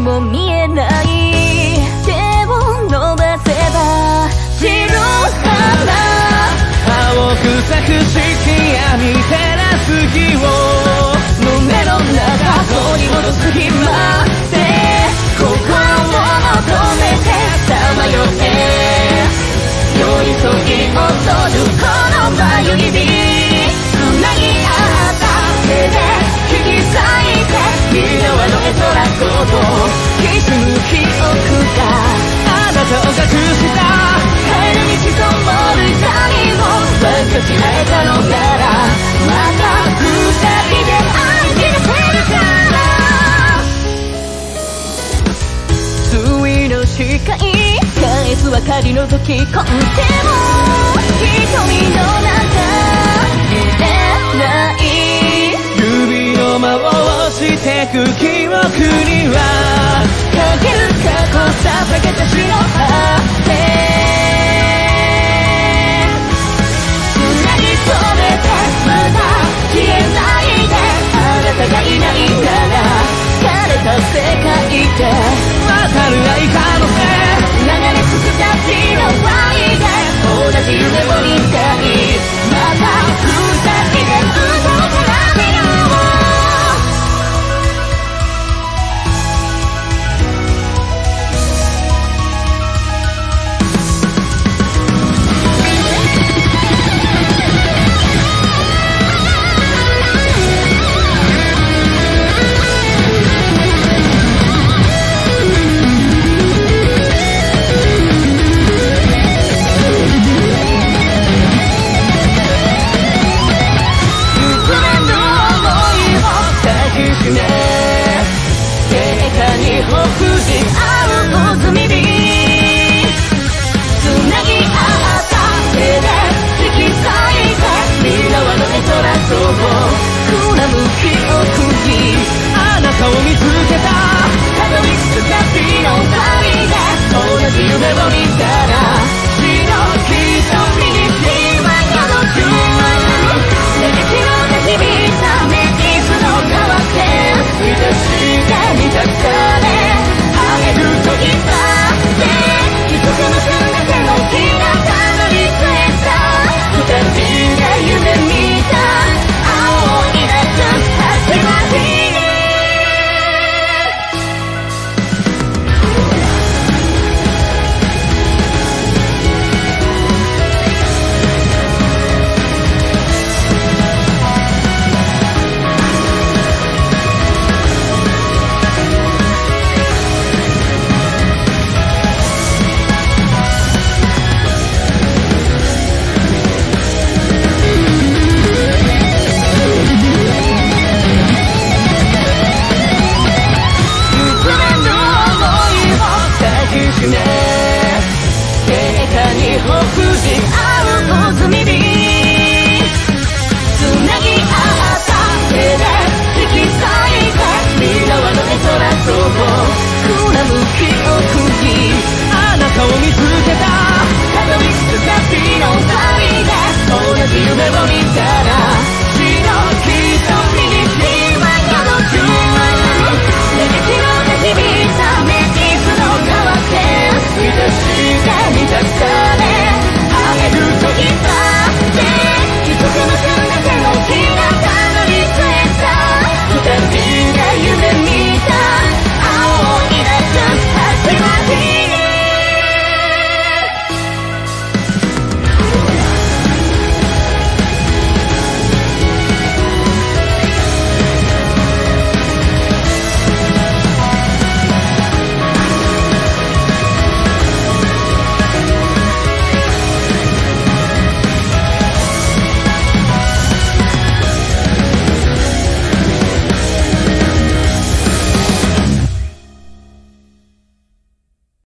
も見えない手を伸ばせば散る花青く咲く式闇照らす日を胸の中取り戻す日まで心を求めてさまよって寄り添い踊るこの眉指繋ぎ合った手で引き裂いて皆はの絵空ごときしむ記憶があなたを隠した帰り道ともる光を分かち合えたのならまた二人で愛に出せるから水の視界返す明かりの時込んでも瞳の中見えない指の回してく記憶にはかける過去捧げた白羽で繋ぎ止めてまだ消えないであなたがいないなら枯れた世界で渡る愛可能性流れ着くたちの愛で同じ夢を見たいまた二人で歌うから見ようあなたを見つけたたどり着く旅の旅で同じ夢を見た